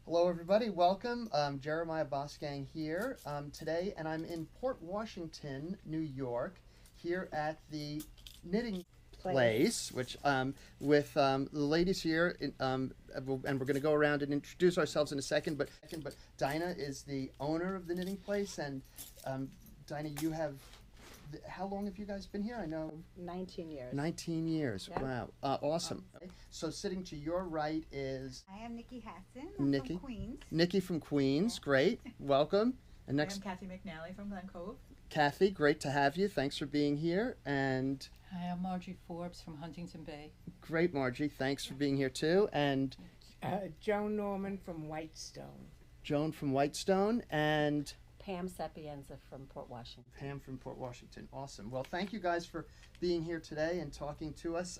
Hello, everybody. Welcome. Jeremiah Bosgang here today, and I'm in Port Washington, New York, here at the knitting place, which with the ladies here, and we're going to go around and introduce ourselves in a second. But Dina is the owner of the knitting place, and Dina, you have. How long have you guys been here? I know 19 years. 19 years. Yeah. Wow. Awesome. So sitting to your right is I am Nikki Hassan. Nikki. From Queens. Nikki from Queens. Yeah. Great. Welcome. And I'm next, Kathy McNally from Glen Cove. Kathy, great to have you. Thanks for being here. And Hi, I'm Margie Forbes from Huntington Bay. great, Margie. Thanks for being here too. And Joan Norman from Whitestone. Joan from Whitestone and Pam Sapienza from Port Washington. Pam from Port Washington. Awesome. Well, thank you guys for being here today and talking to us.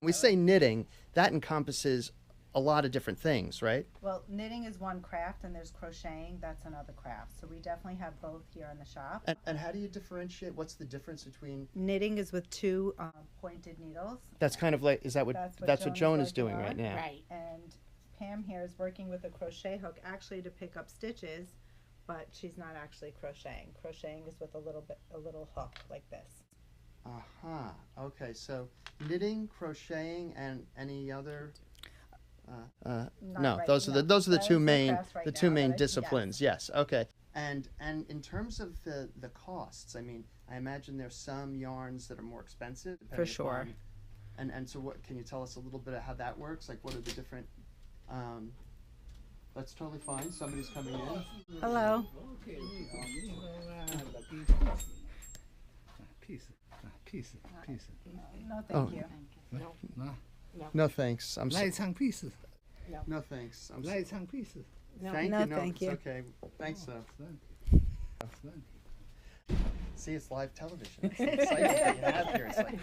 We say knitting, that encompasses a lot of different things, right? Well, knitting is one craft, and there's crocheting. That's another craft. So we definitely have both here in the shop. And how do you differentiate? What's the difference between? Knitting is with two pointed needles. That's kind of like, is that what that's what Joan is doing working right on. now? Right. And Pam here is working with a crochet hook, actually to pick up stitches, but she's not actually crocheting. Crocheting is with a little hook like this. Aha. Okay. So knitting, crocheting, and any other. No, those are the two main disciplines. Yes. Okay. And in terms of the costs, I mean, I imagine there's some yarns that are more expensive. For sure. And so what can you tell us a little bit of how that works? Like, what are the different? That's totally fine. Somebody's coming in. Hello. Piece. No, thank you. No thanks. I'm so, 来唱 piece， no thanks. I'm 来唱 piece。 thank no, you. No, thank it's you. okay. Thanks though. 算 See, it's live television. It's exciting that you have here. It's like,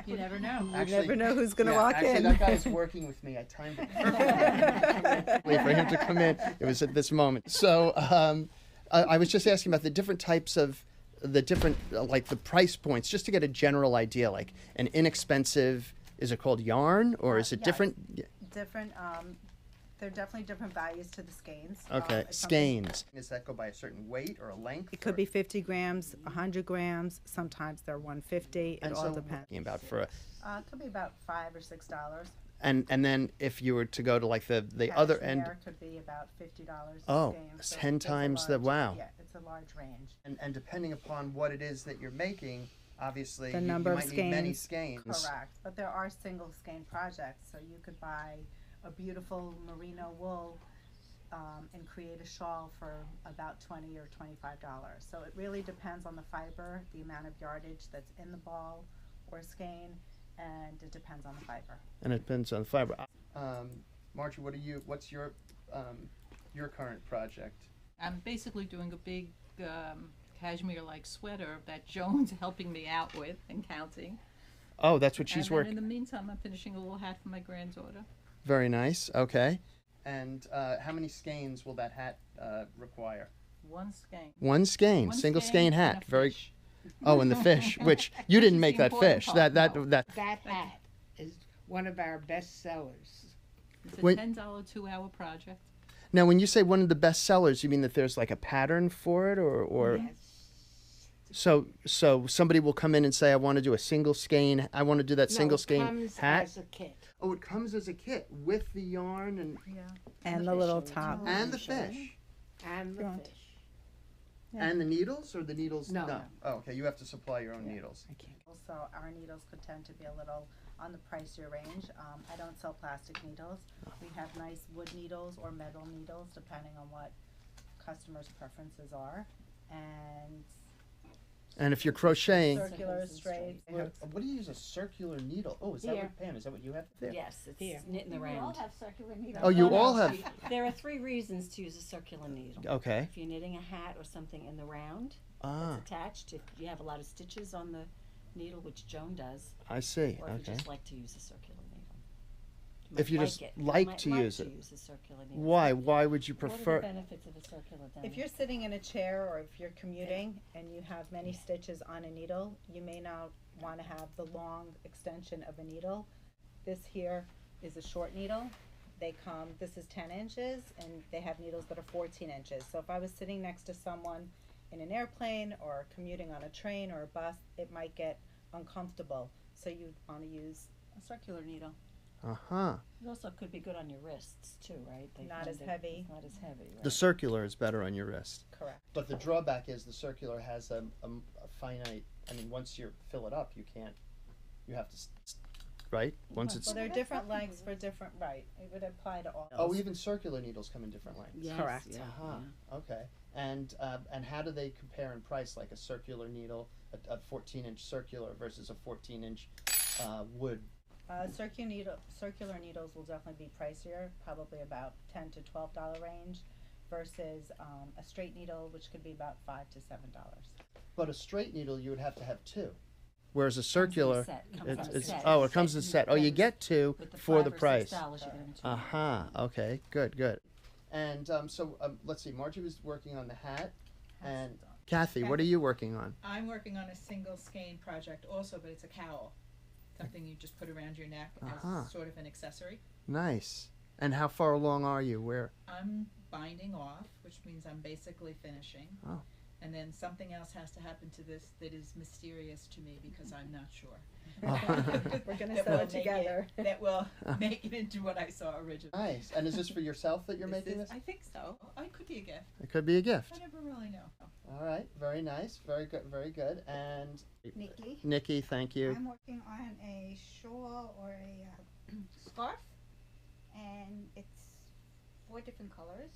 You never know. You never know who's going to yeah, walk actually, in. that guy's working with me. I timed it perfectly for him to come in. It was at this moment. So I was just asking about the different types of the different, like the price points, just to get a general idea. Like an inexpensive, is it called yarn or is it Yes. different? Different. There are definitely different values to the skeins. Okay, It's something- skeins. Does that go by a certain weight or a length? It could be 50 grams, 100 grams. Sometimes they're 150. It And all so, depends. talking about for a, It could be about $5 or $6. and then if you were to go to like the other end, Cashmere could be about $50. Oh, a skein. So 10 it's a times the- large- wow. Yeah, it's a large range. and depending upon what it is that you're making, obviously The you number of might need many skeins. skeins. Correct. But there are single skein projects, so you could buy a beautiful merino wool and create a shawl for about $20 or $25. So it really depends on the fiber, the amount of yardage that's in the ball or skein, and it depends on the fiber. And it depends on the fiber. Margie, what's your current project? I'm basically doing a big cashmere-like sweater that Joan's helping me out with and counting. Oh, that's what she's And then working. in the meantime, I'm finishing a little hat for my granddaughter. Very nice. Okay. And how many skeins will that hat require? One skein. One skein, One single skein skein and a hat. Very. fish. Oh, and the fish, which you didn't Which is make the that important fish. part, That no. that. That hat is one of our best sellers. It's a Wait. $10 2-hour project. Now, when you say one of the best sellers, you mean that there's like a pattern for it, or Yes. so somebody will come in and say, I want to do a single skein. I want to do that No, single it skein comes hat. as a kit. Oh, it comes as a kit with the yarn and Yeah. And the little top. and the fish And the Right. fish. Yeah. and the needles, or the needles. No. Oh, okay. You have to supply your own Yeah. needles. I can't. Also, our needles could tend to be a little on the pricier range. I don't sell plastic needles. We have nice wood needles or metal needles, depending on what customers' preferences are. And And if you're crocheting, circular, straight. what do you use a circular needle? Oh, is that Here. what, Pam? Is that what you have there? Yes, it's Here. knit in the We all round. have circular needles. Oh, you No, all no, have. see, there are 3 reasons to use a circular needle. Okay. If you're knitting a hat or something in the round Ah, that's attached, if you have a lot of stitches on the needle, which Joan does, I see. or if you Okay. just like to use a circular needle. If you might just it. like might to like use to it. use a circular needle. Why? Why would you What are prefer? the benefits of a circular needle? If you're sitting in a chair or if you're commuting and you have many stitches on a needle, you may not want to have the long extension of a needle. This here is a short needle they come, this is 10 inches, and they have needles that are 14 inches. So if I was sitting next to someone in an airplane or commuting on a train or a bus, it might get uncomfortable. So you'd want to use A circular needle. Uh-huh. It also could be good on your wrists too, right? They Not find as it- heavy. It's not as heavy, right? The circular is better on your wrist. correct. But the drawback is the circular has a finite, I mean, once you fill it up, you can't, you have to, right? Once it's, Well, there are different lengths for different, right, it would apply to all. oh, even circular needles come in different lengths? Yes, Correct. yeah, Uh-huh, yeah. okay. And how do they compare in price, like a circular needle, a 14-inch circular versus a 14-inch wood? Circular needles will definitely be pricier, probably about $10 to $12 range, versus a straight needle, which could be about $5 to $7. But a straight needle, you would have to have two. Whereas a circular, it's oh, it comes in a set. Oh, you get two for the price. $5 or $6 you're getting two. Uh-huh, okay, good. And so let's see, Margie was working on the hat, and Kathy, what are you working on? I'm working on a single skein project also, but it's a cowl. Something you just put around your neck Uh-huh. as sort of an accessory. Nice. And how far along are you? Where? I'm binding off, which means I'm basically finishing. Oh. And then something else has to happen to this that is mysterious to me because I'm not sure. We're gonna That sew will it make together. That will make it into what I saw originally. Nice. And is this for yourself that you're making this? I think so. It could be a gift. It could be a gift. I never really know. All right, very nice, very good. And Nikki. Nikki, thank you. I'm working on a shawl or a scarf, and it's 4 different colors.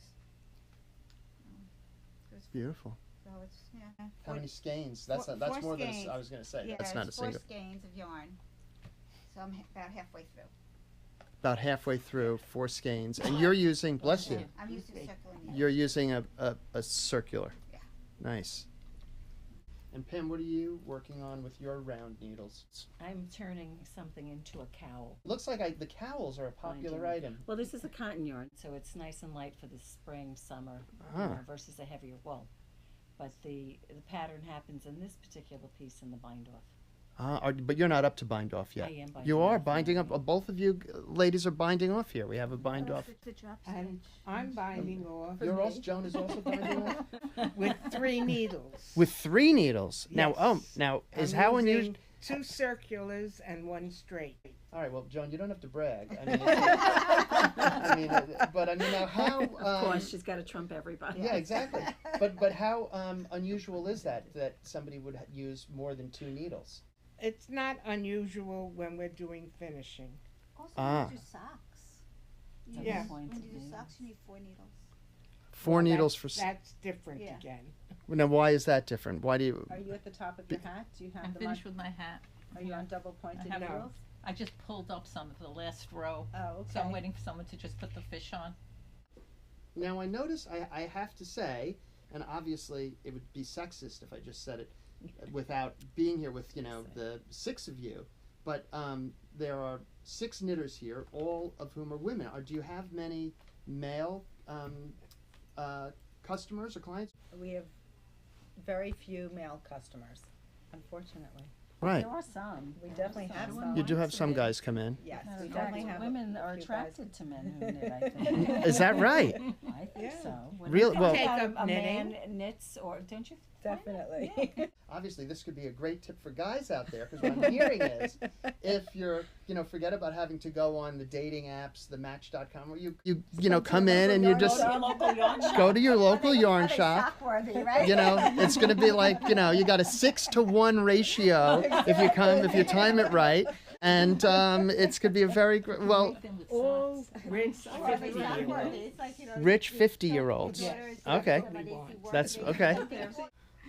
Beautiful. So it's, yeah. How many skeins? That's Four- that's four more than skeins. I was going to say. Yeah, That's not a it's 4 single. skeins of yarn. So I'm about halfway through. About halfway through, 4 skeins, and you're using. Bless you. I'm using circular needles. You're using a circular. Yeah. Nice. And Pam, what are you working on with your round needles? I'm turning something into a cowl. Looks like the cowls are a popular Binding. item. Well, this is a cotton yarn, so it's nice and light for the spring, summer, Ah. versus a heavier wool. But the pattern happens in this particular piece in the bind off. But you're not up to bind off yet. I am binding You are off. binding up. Both of you ladies are binding off here. We have a bind off. The drop And stitch. I'm binding off You're also Joan is also binding off with 3 needles. with 3 needles. Now, Yes. now is I'm how using unusual. 2 circulars and 1 straight. All right, well, Joan, you don't have to brag. I mean, but I mean, now how? Of course, she's got to trump everybody. Yeah, exactly. But how unusual is that somebody would use more than 2 needles? It's not unusual when we're doing finishing. Also, Ah. when you do socks. It's a Yeah. good point When to you do do. socks, you need 4 needles. 4 Well, needles for. That's different Yeah. again. Now, why is that different? Why do you? Are you at the top of your hat? Do you I'm have them on, finished with my hat. are you on double pointed I have- needles? I just pulled up some of the last row, Oh, so I'm okay. waiting for someone to just put the fish on. Now I notice I have to say, and obviously it would be sexist if I just said it without being here with the 6 of you, but there are 6 knitters here, all of whom are women. Do you have many male customers or clients? We have very few male customers, unfortunately. Right. There are some. We definitely have Some. some. You do have some guys come in. Yes, Matter we of fact, definitely have. women a are few guys. attracted to men who knit, I think. Is that right? I think Yeah. so. When Really? you Well- find Take out up a man knitting. knits, or don't you? find that? Definitely. Obviously, this could be a great tip for guys out there, because what I'm hearing is, if you're, forget about having to go on the dating apps, the Match.com, where you come in and you just Go to your local yarn shop. go to your local yarn shop. Sock-worthy, right? It's going to be like, you got a 6-to-1 ratio if you time it right, and it's going to be a very well Anything with All socks. rich Oh, I mean, 50-year-olds. sock-worthy. It's like, rich 50-year-olds. Yes. Okay. Somebody if you work That's a bit okay. out there.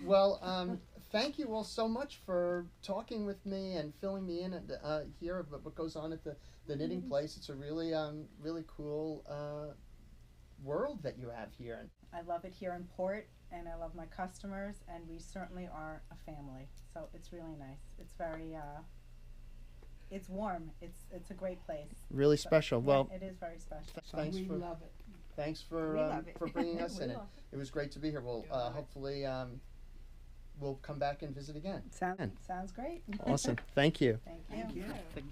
Well, thank you all so much for talking with me and filling me in here about what goes on at the knitting place. It's a really really cool world that you have here. I love it here in Port, and I love my customers, and we certainly are a family. So it's really nice. It's very, it's warm. It's a great place. Really special. Yeah, Well, it is very special. thanks We for love it. thanks We for love it. for bringing us We in. love It was great to be here. We'll hopefully we'll come back and visit again. Sounds great. Awesome. Thank you. Thank you. Thank you.